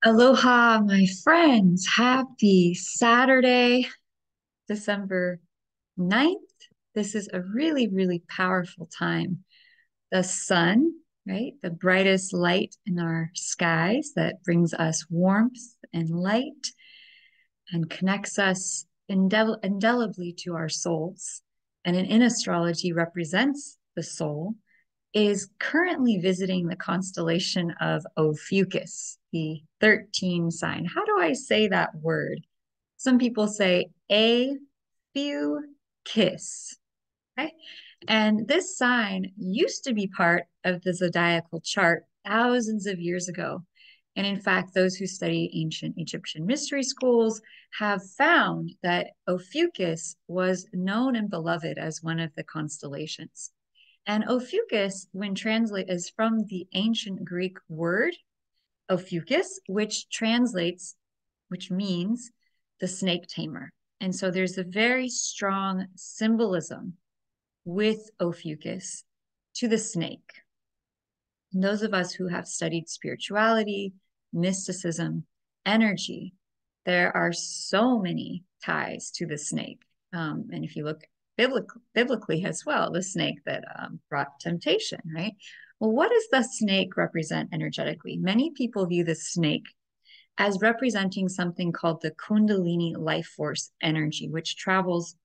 Aloha, my friends. Happy Saturday, December 9th. This is a really, really powerful time. The sun, right? The brightest light in our skies that brings us warmth and light and connects us indelibly to our souls. And in astrology represents the soul is currently visiting the constellation of Ophiuchus, the 13 sign. How do I say that word? Some people say a few kiss. Okay. And this sign used to be part of the zodiacal chart thousands of years ago. And in fact, those who study ancient Egyptian mystery schools have found that Ophiuchus was known and beloved as one of the constellations. And Ophiuchus, when translated, is from the ancient Greek word Ophiuchus, which means the snake tamer. And so there's a very strong symbolism with Ophiuchus to the snake. And those of us who have studied spirituality, mysticism, energy, there are so many ties to the snake. And if you look biblically as well, the snake that brought temptation, right? Well, what does the snake represent energetically? Many people view the snake as representing something called the Kundalini life force energy, which travels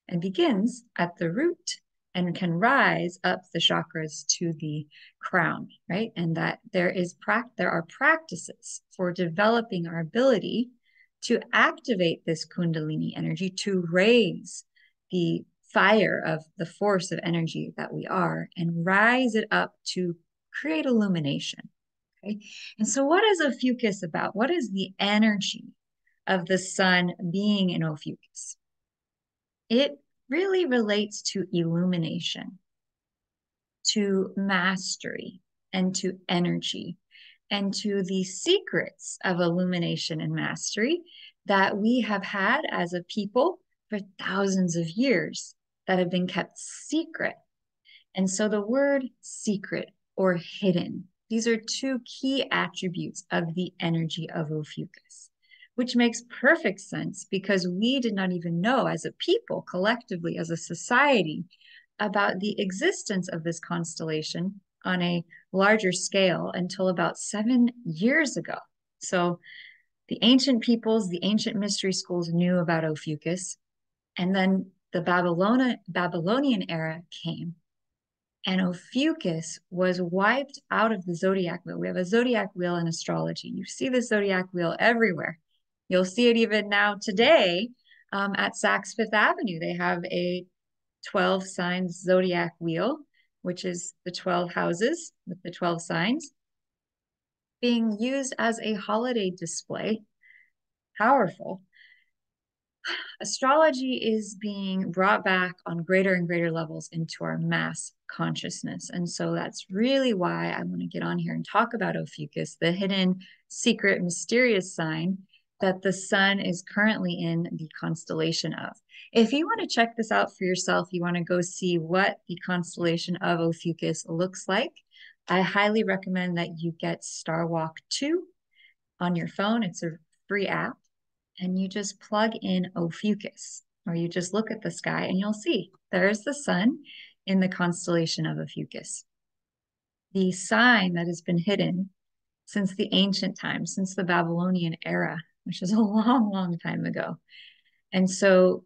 and begins at the root and can rise up the chakras to the crown, right? And that there are practices for developing our ability to activate this Kundalini energy to raise the fire of the force of energy that we are and rise it up to create illumination. Okay. And so, what is Ophiuchus about? What is the energy of the sun being in Ophiuchus? It really relates to illumination, to mastery, and to energy, and to the secrets of illumination and mastery that we have had as a people for thousands of years that have been kept secret. And so the word secret or hidden, these are two key attributes of the energy of Ophiuchus, which makes perfect sense because we did not even know as a people, collectively, as a society, about the existence of this constellation on a larger scale until about 7 years ago. So the ancient peoples, the ancient mystery schools knew about Ophiuchus, and then the Babylonian era came and Ophiuchus was wiped out of the zodiac wheel. We have a zodiac wheel in astrology. You see the zodiac wheel everywhere. You'll see it even now today at Saks Fifth Avenue. They have a 12 signs zodiac wheel, which is the 12 houses with the 12 signs, being used as a holiday display. Powerful. Astrology is being brought back on greater and greater levels into our mass consciousness. And so that's really why I want to get on here and talk about Ophiuchus, the hidden, secret, mysterious sign that the sun is currently in the constellation of. If you want to check this out for yourself, you want to go see what the constellation of Ophiuchus looks like, I highly recommend that you get Star Walk 2 on your phone. It's a free app and you just plug in Ophiuchus, or you just look at the sky and you'll see there's the sun in the constellation of Ophiuchus. The sign that has been hidden since the ancient times, since the Babylonian era, which is a long, long time ago. And so,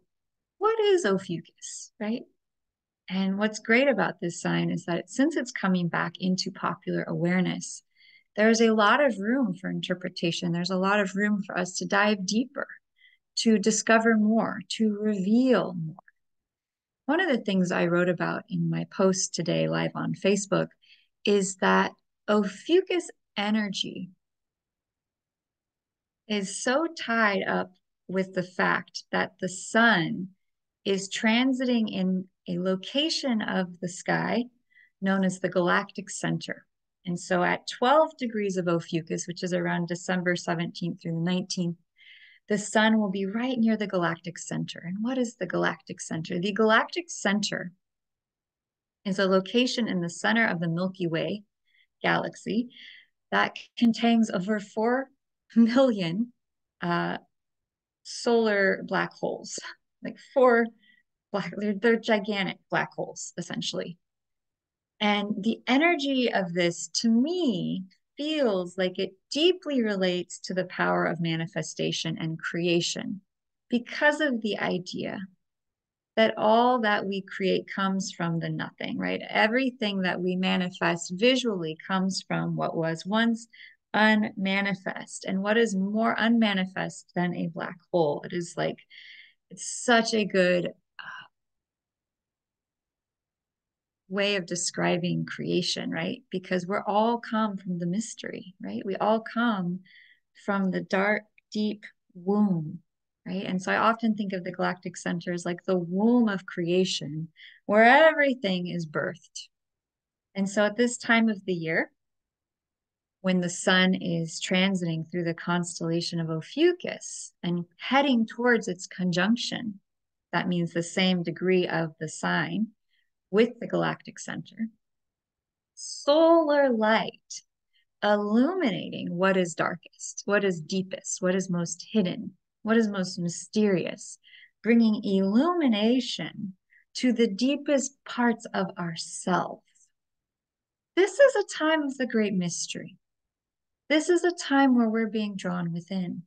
what is Ophiuchus, right? And what's great about this sign is that since it's coming back into popular awareness, there's a lot of room for interpretation. There's a lot of room for us to dive deeper, to discover more, to reveal more. One of the things I wrote about in my post today live on Facebook is that Ophiuchus energy is so tied up with the fact that the sun is transiting in a location of the sky known as the galactic center. And so at 12 degrees of Ophiuchus, which is around December 17th through the 19th, the sun will be right near the galactic center. And what is the galactic center? The galactic center is a location in the center of the Milky Way galaxy that contains over 4 million uh, solar black holes, like four they're gigantic black holes, essentially. And the energy of this, to me, feels like it deeply relates to the power of manifestation and creation because of the idea that all that we create comes from the nothing, right? Everything that we manifest visually comes from what was once unmanifest. And what is more unmanifest than a black hole? It is like, it's such a good way of describing creation, right? Because we're all come from the mystery, right? We all come from the dark, deep womb, right? And so I often think of the galactic center as like the womb of creation where everything is birthed. And so at this time of the year, when the sun is transiting through the constellation of Ophiuchus and heading towards its conjunction, that means the same degree of the sign with the galactic center, solar light illuminating what is darkest, what is deepest, what is most hidden, what is most mysterious, bringing illumination to the deepest parts of ourself. This is a time of the great mystery. This is a time where we're being drawn within.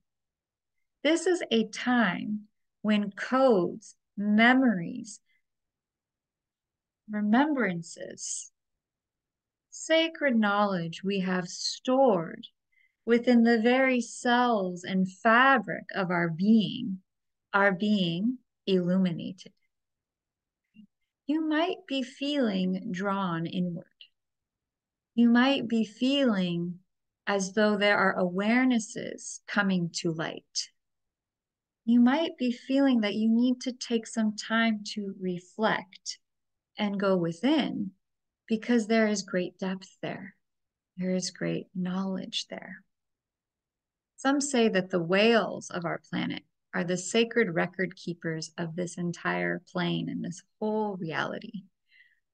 This is a time when codes, memories, remembrances, sacred knowledge we have stored within the very cells and fabric of our being are being illuminated. You might be feeling drawn inward. You might be feeling as though there are awarenesses coming to light. You might be feeling that you need to take some time to reflect and go within because there is great depth there. There is great knowledge there. Some say that the whales of our planet are the sacred record keepers of this entire plane and this whole reality.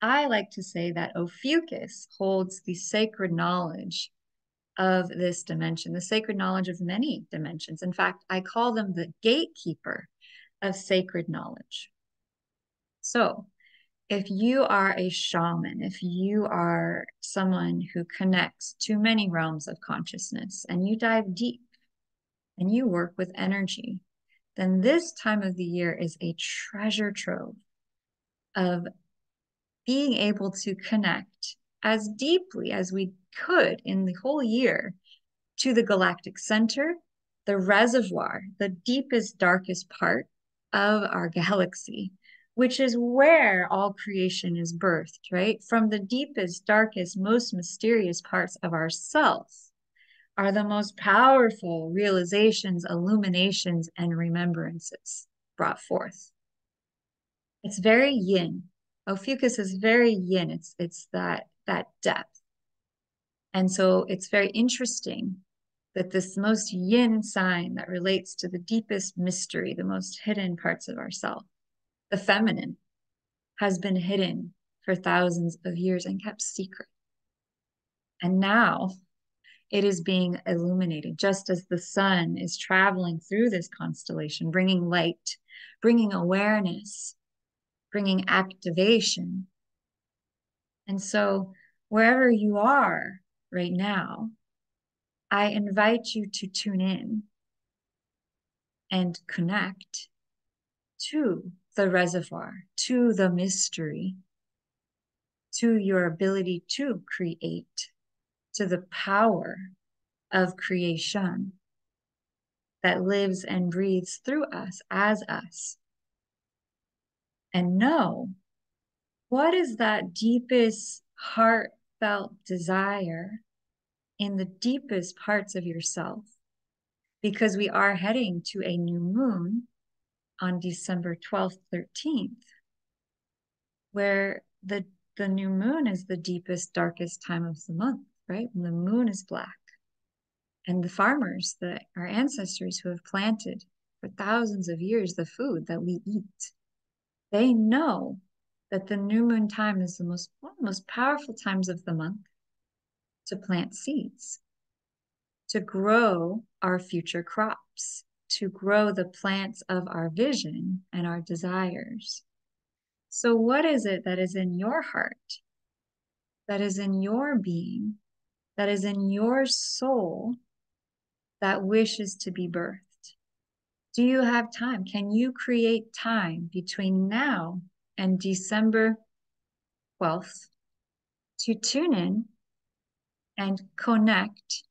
I like to say that Ophiuchus holds the sacred knowledge of this dimension, the sacred knowledge of many dimensions. In fact, I call them the gatekeeper of sacred knowledge. So, if you are a shaman, if you are someone who connects to many realms of consciousness and you dive deep and you work with energy, then this time of the year is a treasure trove of being able to connect as deeply as we could in the whole year to the galactic center, the reservoir, the deepest, darkest part of our galaxy, which is where all creation is birthed, right? From the deepest, darkest, most mysterious parts of ourselves are the most powerful realizations, illuminations, and remembrances brought forth. It's very yin. Ophiuchus is very yin. It's that depth. And so it's very interesting that this most yin sign that relates to the deepest mystery, the most hidden parts of ourself, the feminine, has been hidden for thousands of years and kept secret. And now it is being illuminated, just as the sun is traveling through this constellation, bringing light, bringing awareness, bringing activation. And so, wherever you are right now, I invite you to tune in and connect to the reservoir, to the mystery, to your ability to create, to the power of creation that lives and breathes through us as us. And know what is that deepest heartfelt desire in the deepest parts of yourself, because we are heading to a new moon on December 12th, 13th, where the new moon is the deepest, darkest time of the month, right? When the moon is black. And the farmers, our ancestors who have planted for thousands of years the food that we eat, they know that the new moon time is one of the most powerful times of the month to plant seeds, to grow our future crops, to grow the plants of our vision and our desires. So, what is it that is in your heart, that is in your being, that is in your soul that wishes to be birthed? Do you have time? Can you create time between now and December 12th to tune in and connect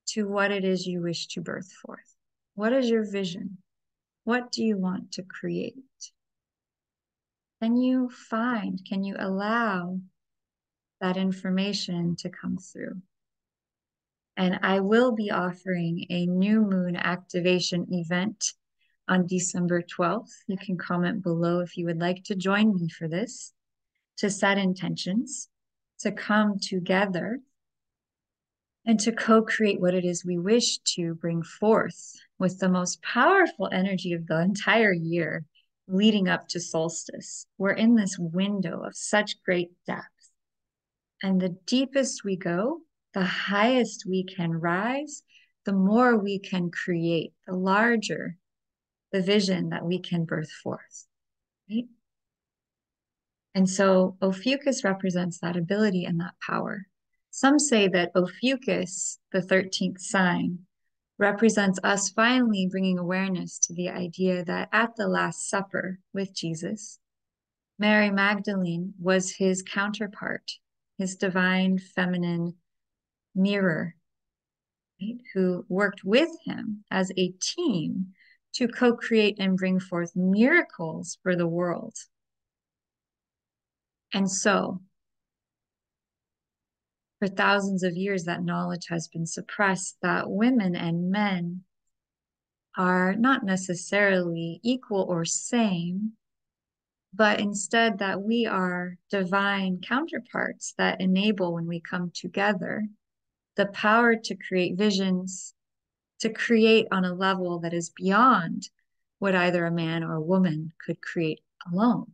to what it is you wish to birth forth? What is your vision? What do you want to create? Can you allow that information to come through? And I will be offering a new moon activation event on December 12th. You can comment below if you would like to join me for this, to set intentions, to come together, and to co-create what it is we wish to bring forth with the most powerful energy of the entire year leading up to solstice. We're in this window of such great depth. And the deepest we go, the highest we can rise, the more we can create, the larger the vision that we can birth forth, right? And so Ophiuchus represents that ability and that power. Some say that Ophiuchus, the 13th sign, represents us finally bringing awareness to the idea that at the Last Supper with Jesus, Mary Magdalene was his counterpart, his divine feminine mirror, right, who worked with him as a team to co-create and bring forth miracles for the world. And so, for thousands of years, that knowledge has been suppressed, that women and men are not necessarily equal or same, but instead that we are divine counterparts that enable, when we come together, the power to create visions, to create on a level that is beyond what either a man or a woman could create alone.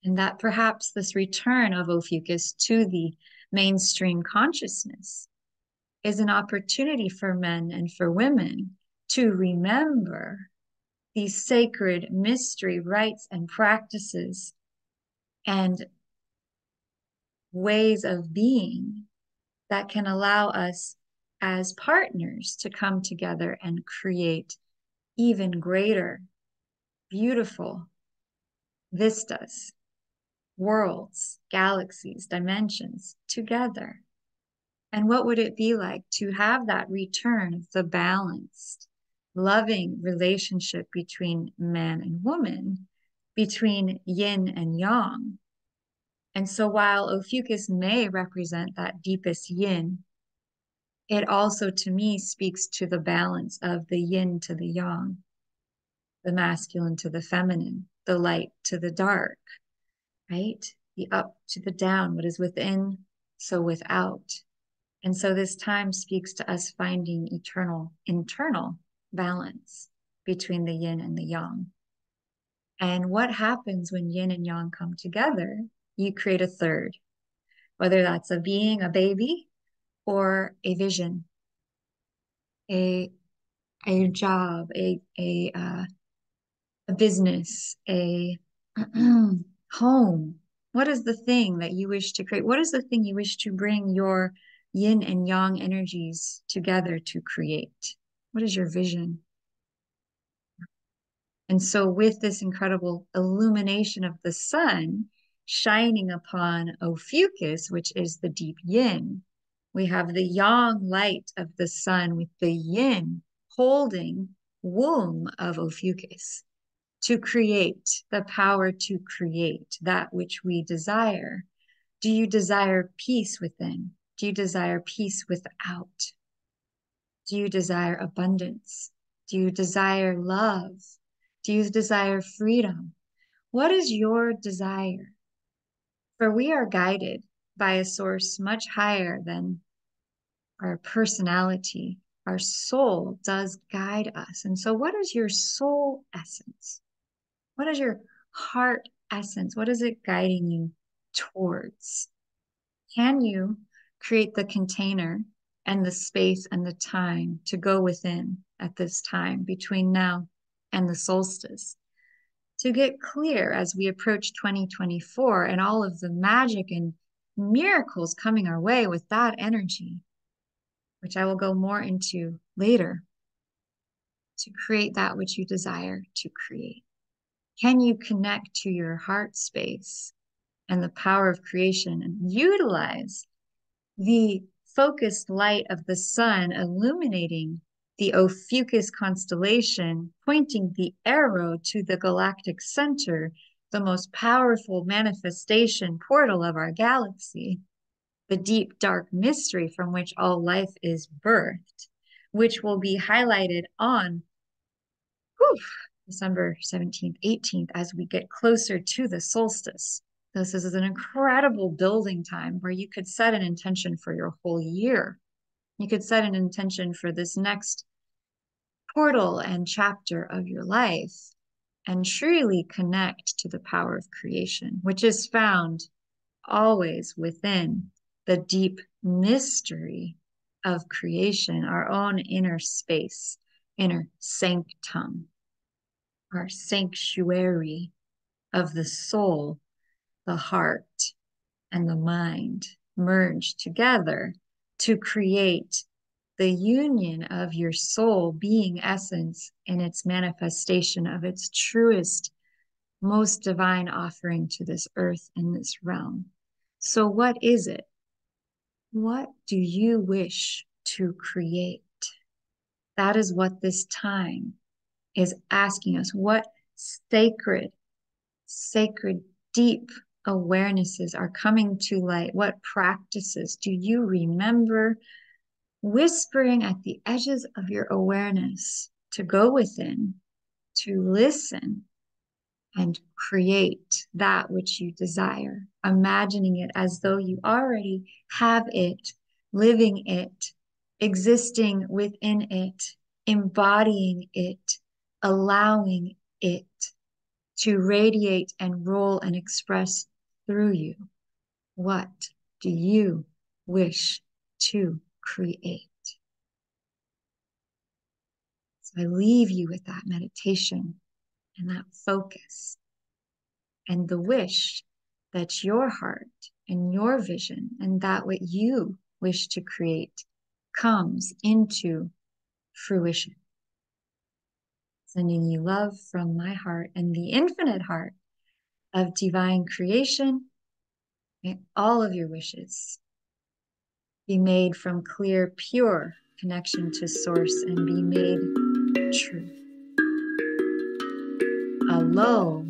And that perhaps this return of Ophiuchus to the mainstream consciousness is an opportunity for men and for women to remember these sacred mystery rites and practices and ways of being that can allow us as partners to come together and create even greater, beautiful vistas, worlds, galaxies, dimensions together. And what would it be like to have that return of the balanced, loving relationship between man and woman, between yin and yang? And so while Ophiuchus may represent that deepest yin, it also to me speaks to the balance of the yin to the yang, the masculine to the feminine, the light to the dark, right? The up to the down, what is within, so without. And so this time speaks to us finding eternal, internal balance between the yin and the yang. And what happens when yin and yang come together? You create a third, whether that's a being, a baby, or a vision, a job, a business, a home. What is the thing that you wish to create? What is the thing you wish to bring your yin and yang energies together to create? What is your vision? And so with this incredible illumination of the sun shining upon Ophiuchus, which is the deep yin, we have the yang light of the sun with the yin holding womb of Ophiuchus to create, the power to create that which we desire. Do you desire peace within? Do you desire peace without? Do you desire abundance? Do you desire love? Do you desire freedom? What is your desire? For we are guided by a source much higher than our personality. Our soul does guide us. And so, what is your soul essence? What is your heart essence? What is it guiding you towards? Can you create the container and the space and the time to go within at this time between now and the solstice, to get clear as we approach 2024 and all of the magic and miracles coming our way with that energy, which I will go more into later, to create that which you desire to create. Can you connect to your heart space and the power of creation and utilize the focused light of the sun illuminating the Ophiuchus constellation, pointing the arrow to the galactic center, the most powerful manifestation portal of our galaxy, the deep, dark mystery from which all life is birthed, which will be highlighted on December 17th, 18th, as we get closer to the solstice. This is an incredible building time where you could set an intention for your whole year. You could set an intention for this next portal and chapter of your life and truly connect to the power of creation, which is found always within the deep mystery of creation, our own inner space, inner sanctum, our sanctuary of the soul, the heart, and the mind merge together to create the union of your soul being essence in its manifestation of its truest, most divine offering to this earth and this realm. So what is it? What do you wish to create? That is what this time is asking us. What sacred, deep awarenesses are coming to light? What practices do you remember whispering at the edges of your awareness to go within, to listen, and create that which you desire, imagining it as though you already have it, living it, existing within it, embodying it, allowing it to radiate and roll and express through you? What do you wish to create? So I leave you with that meditation and that focus and the wish that your heart and your vision and that what you wish to create comes into fruition. Sending you love from my heart and the infinite heart of divine creation. May all of your wishes be made from clear, pure connection to source and be made true. Aloha.